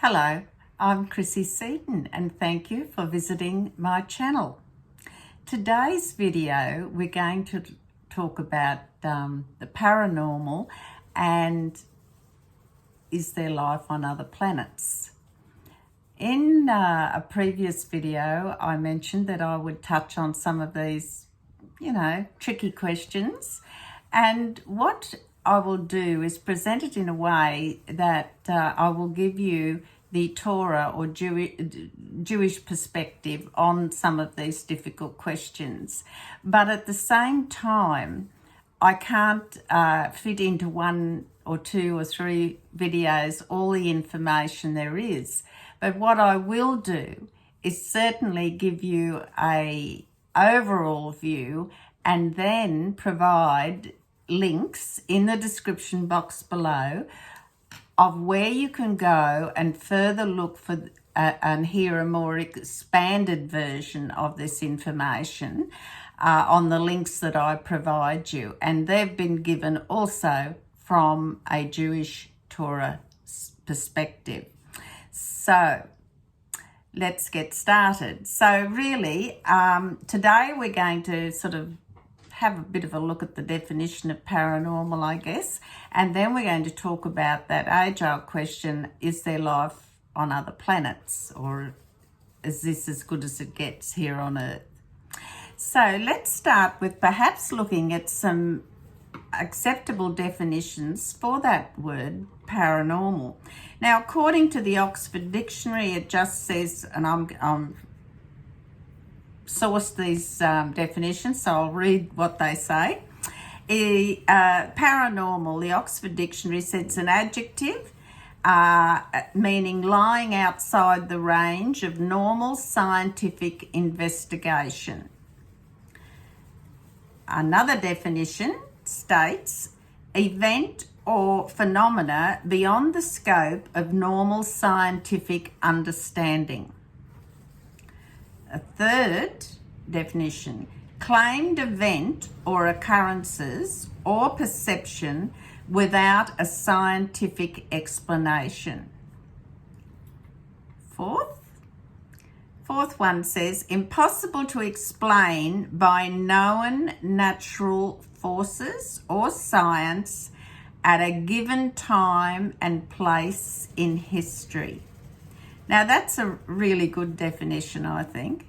Hello, I'm Chrissy Seaton and thank you for visiting my channel. Today's video we're going to talk about the paranormal and is there life on other planets. In a previous video I mentioned that I would touch on some of these, tricky questions, and what I will do is present it in a way that I will give you the Torah or Jewish perspective on some of these difficult questions. But at the same time, I can't fit into one or two or three videos all the information there is. But what I will do is certainly give you a overall view and then provide links in the description box below of where you can go and further look for and hear a more expanded version of this information on the links that I provide you. And they've been given also from a Jewish Torah perspective. So let's get started. So really, today we're going to sort of have a bit of a look at the definition of paranormal, I guess, and then we're going to talk about that age-old question, is there life on other planets, or is this as good as it gets here on Earth? So let's start with perhaps looking at some acceptable definitions for that word paranormal. Now, according to the Oxford Dictionary, it just says, and I'm sourced these definitions, so I'll read what they say. Paranormal, the Oxford Dictionary says it's an adjective meaning lying outside the range of normal scientific investigation. Another definition states event or phenomena beyond the scope of normal scientific understanding. A third definition, claimed event or occurrences or perception without a scientific explanation. Fourth one says impossible to explain by known natural forces or science at a given time and place in history. Now that's a really good definition, I think,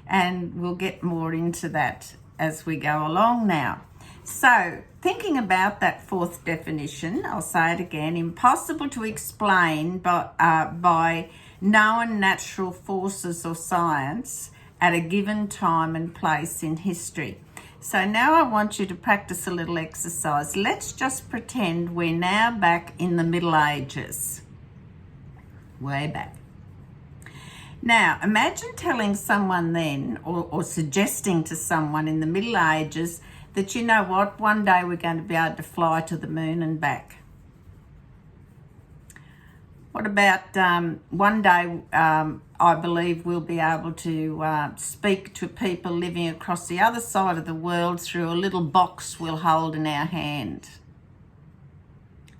and we'll get more into that as we go along now. So thinking about that fourth definition, I'll say it again, impossible to explain by known natural forces or science at a given time and place in history. So now I want you to practice a little exercise. Let's just pretend we're now back in the Middle Ages, way back. Now, imagine telling someone then, or suggesting to someone in the Middle Ages that, you know what, one day we're going to be able to fly to the moon and back. What about one day I believe we'll be able to speak to people living across the other side of the world through a little box we'll hold in our hand?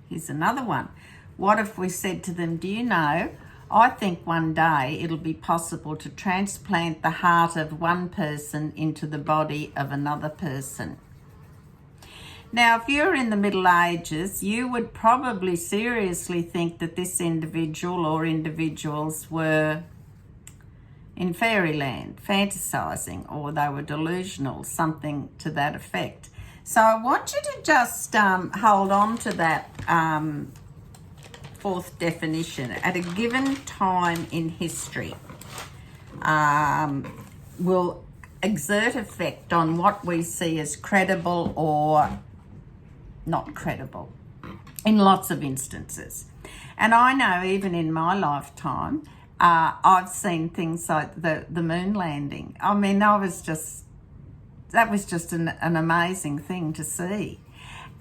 Here's another one. What if we said to them, do you know, I think one day it'll be possible to transplant the heart of one person into the body of another person. Now, if you're in the Middle Ages, you would probably seriously think that this individual or individuals were in fairyland, fantasizing, or they were delusional, something to that effect. So I want you to just hold on to that fourth definition. At a given time in history will exert effect on what we see as credible or not credible in lots of instances. And I know even in my lifetime I've seen things like the moon landing. I mean, that was just an amazing thing to see.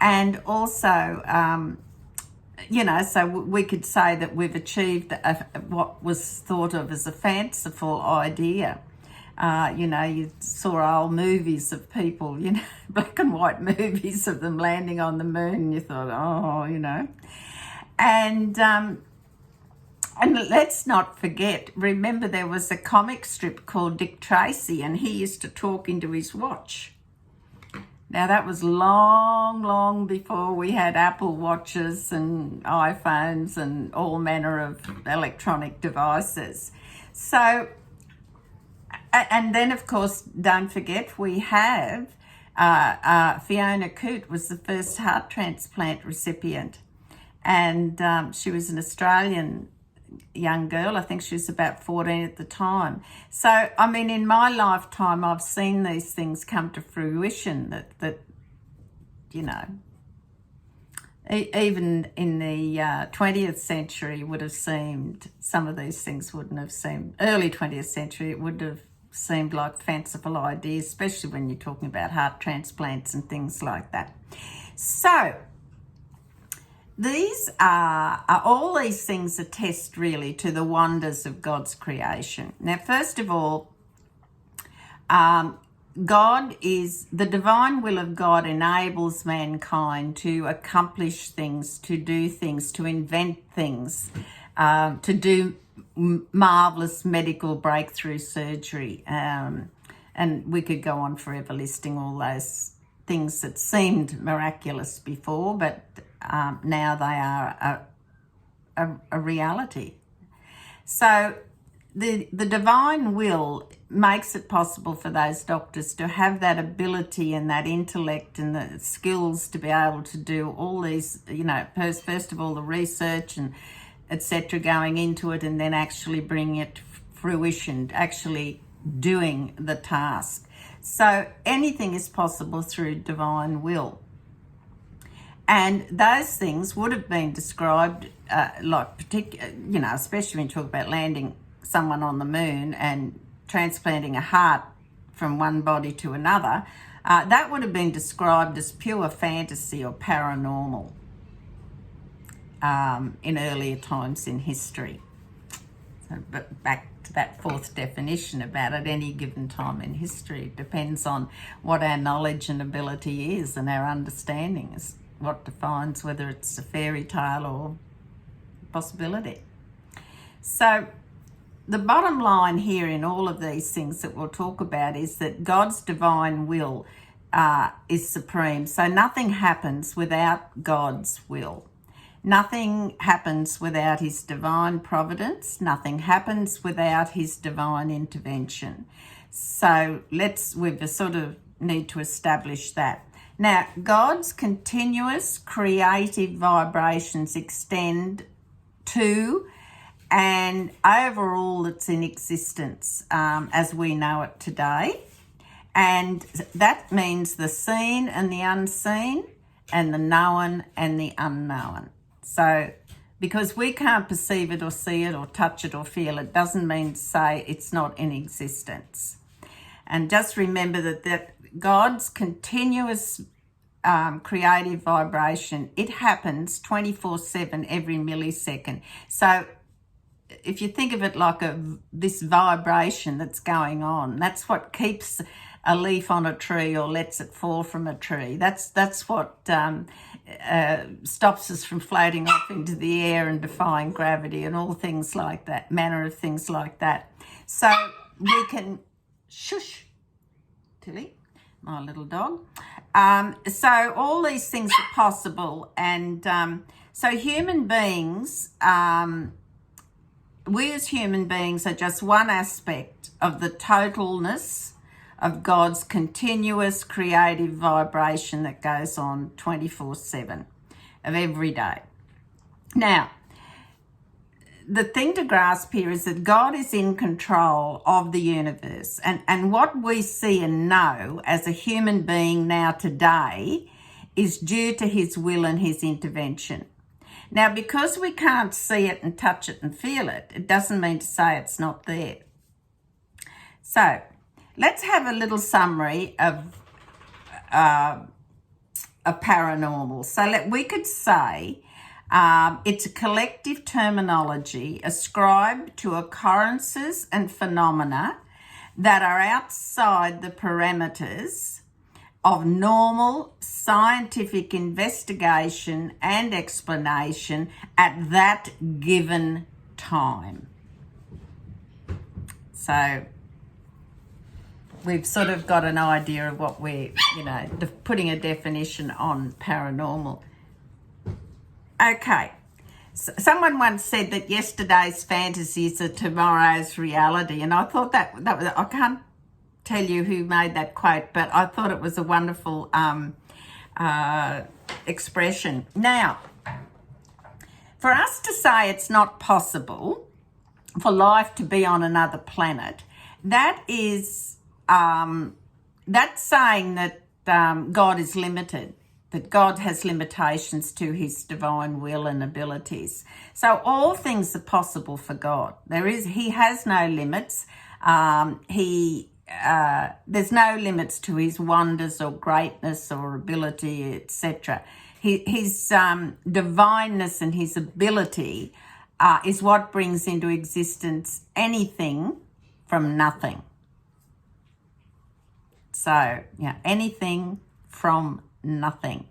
And also so we could say that we've achieved what was thought of as a fanciful idea. You saw old movies of people, black and white movies of them landing on the moon, and you thought, And And let's not forget, remember there was a comic strip called Dick Tracy, and he used to talk into his watch. Now that was long, long before we had Apple Watches and iPhones and all manner of electronic devices. So, and then of course, don't forget we have Fiona Coote was the first heart transplant recipient, and she was an Australian young girl. I think she was about 14 at the time. So, I mean, in my lifetime, I've seen these things come to fruition that you know, even in the 20th century would have seemed, some of these things wouldn't have seemed, early 20th century, it would have seemed like fanciful ideas, especially when you're talking about heart transplants and things like that. So, these are all these things attest really to the wonders of God's creation. Now, first of all, God is, the divine will of God enables mankind to accomplish things, to do things, to invent things, to do marvelous medical breakthrough surgery. And we could go on forever listing all those things that seemed miraculous before, but now they are a reality. So the divine will makes it possible for those doctors to have that ability and that intellect and the skills to be able to do all these, you know, first of all the research and etc. going into it, and then actually bringing it to fruition, actually doing the task. So anything is possible through divine will. And those things would have been described you know, especially when you talk about landing someone on the moon and transplanting a heart from one body to another, that would have been described as pure fantasy or paranormal in earlier times in history. So, but back to that fourth definition about at any given time in history, it depends on what our knowledge and ability is, and our understanding is what defines whether it's a fairy tale or possibility. So the bottom line here in all of these things that we'll talk about is that God's divine will is supreme. So nothing happens without God's will. Nothing happens without his divine providence. Nothing happens without his divine intervention. So we sort of need to establish that. Now, God's continuous creative vibrations extend to and over all that's in existence as we know it today. And that means the seen and the unseen, and the known and the unknown. So because we can't perceive it or see it or touch it or feel it, doesn't mean to say it's not in existence. And just remember that God's continuous creative vibration, it happens 24/7 every millisecond. So if you think of it like this vibration that's going on, that's what keeps a leaf on a tree or lets it fall from a tree. That's what stops us from floating off into the air and defying gravity and all things like that, manner of things like that. So we can shush, Tilly, my little dog. So all these things are possible, and so human beings, we as human beings are just one aspect of the totalness of God's continuous creative vibration that goes on 24/7 of every day. Now, the thing to grasp here is that God is in control of the universe, and what we see and know as a human being now today is due to his will and his intervention. Now, because we can't see it and touch it and feel it, it doesn't mean to say it's not there. So let's have a little summary of paranormal. So we could say it's a collective terminology ascribed to occurrences and phenomena that are outside the parameters of normal scientific investigation and explanation at that given time. So we've sort of got an idea of what we're, putting a definition on paranormal. Okay. Someone once said that yesterday's fantasies are tomorrow's reality, and I thought that was, I can't tell you who made that quote, but I thought it was a wonderful expression. Now, for us to say it's not possible for life to be on another planet, that is that's saying that God is limited, that God has limitations to his divine will and abilities. So all things are possible for God. He has no limits. There's no limits to his wonders or greatness or ability, etc. His divineness and his ability is what brings into existence anything from nothing. So, anything from nothing.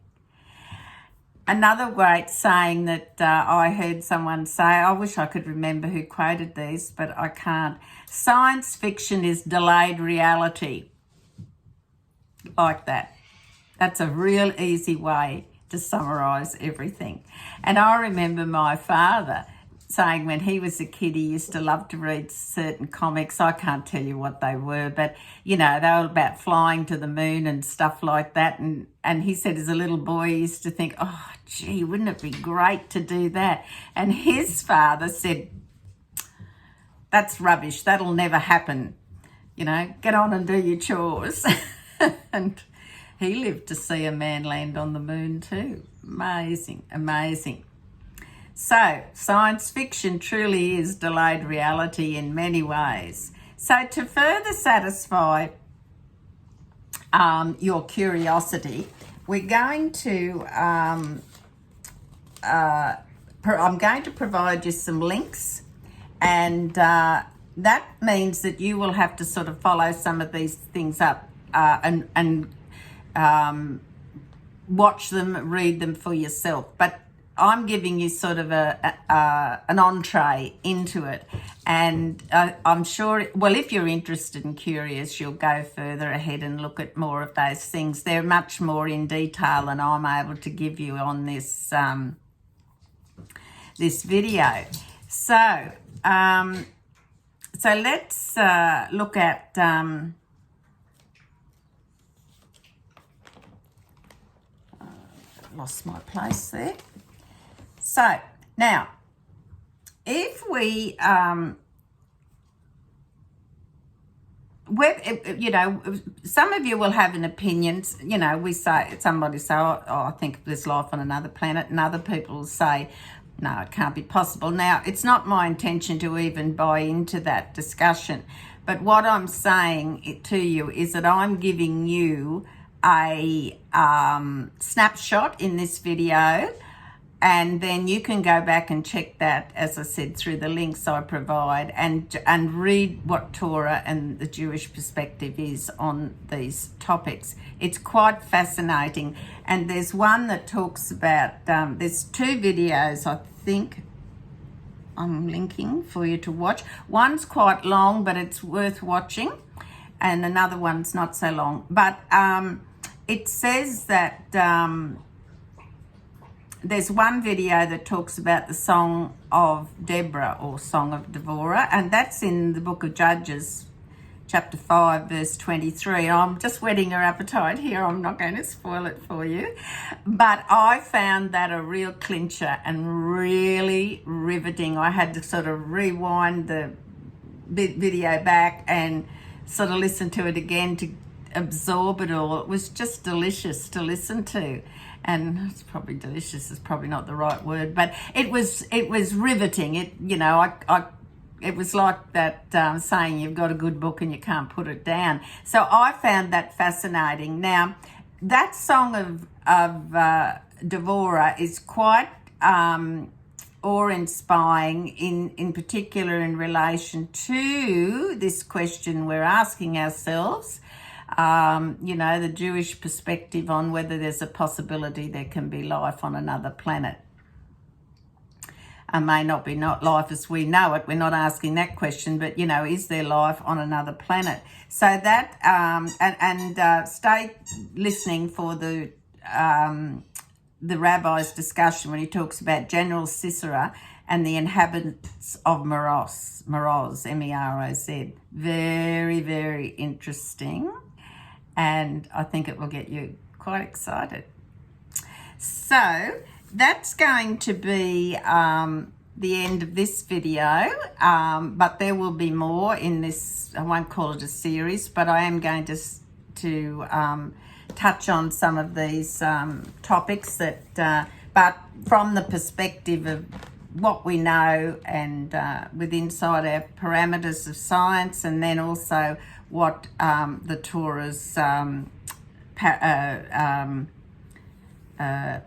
Another great saying that I heard someone say, I wish I could remember who quoted these, but I can't. Science fiction is delayed reality. Like that. That's a real easy way to summarise everything. And I remember my father saying when he was a kid, he used to love to read certain comics. I can't tell you what they were, but, they were about flying to the moon and stuff like that. And he said as a little boy, he used to think, oh, gee, wouldn't it be great to do that? And his father said, that's rubbish. That'll never happen. Get on and do your chores. And he lived to see a man land on the moon too. Amazing, amazing. So, science fiction truly is delayed reality in many ways. So, to further satisfy your curiosity, we're going to, I'm going to provide you some links, and that means that you will have to sort of follow some of these things up and watch them, read them for yourself. But I'm giving you sort of an entree into it, and I'm sure, well, if you're interested and curious, you'll go further ahead and look at more of those things. They're much more in detail than I'm able to give you on this this video. So let's look at lost my place there. So now, if we, some of you will have an opinion. Somebody say, oh, I think there's life on another planet, and other people will say, no, it can't be possible. Now, it's not my intention to even buy into that discussion, but what I'm saying to you is that I'm giving you a snapshot in this video, and then you can go back and check that, as I said, through the links I provide, and read what Torah and the Jewish perspective is on these topics. It's quite fascinating. And there's one that talks about, there's two videos I think I'm linking for you to watch. One's quite long, but it's worth watching, and another one's not so long. But it says that there's one video that talks about the Song of Deborah, or Song of Deborah, and that's in the book of Judges, chapter 5, verse 23. I'm just whetting your appetite here. I'm not going to spoil it for you. But I found that a real clincher and really riveting. I had to sort of rewind the video back and sort of listen to it again to absorb it all. It was just delicious to listen to. And it's probably delicious is probably not the right word, but it was riveting. It it was like that saying, you've got a good book and you can't put it down. So I found that fascinating. Now, that Song of Deborah is quite awe-inspiring, in particular in relation to this question we're asking ourselves. The Jewish perspective on whether there's a possibility there can be life on another planet. may not be not life as we know it. We're not asking that question, but you know, is there life on another planet? So that stay listening for the rabbi's discussion when he talks about General Sisera and the inhabitants of Meroz, Meroz. Very, very interesting, and I think it will get you quite excited. So that's going to be the end of this video, but there will be more in this. I won't call it a series, but I am going to touch on some of these topics that, but from the perspective of what we know and with inside our parameters of science, and then also what the Torah's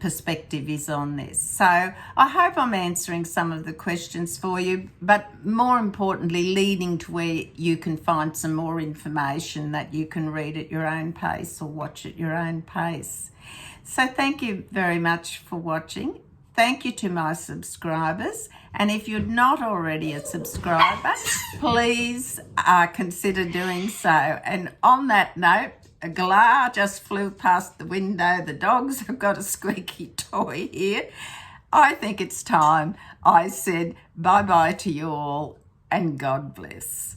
perspective is on this. So I hope I'm answering some of the questions for you, but more importantly, leading to where you can find some more information that you can read at your own pace or watch at your own pace. So thank you very much for watching. Thank you to my subscribers. And if you're not already a subscriber, please consider doing so. And on that note, a galah just flew past the window. The dogs have got a squeaky toy here. I think it's time I said bye-bye to you all, and God bless.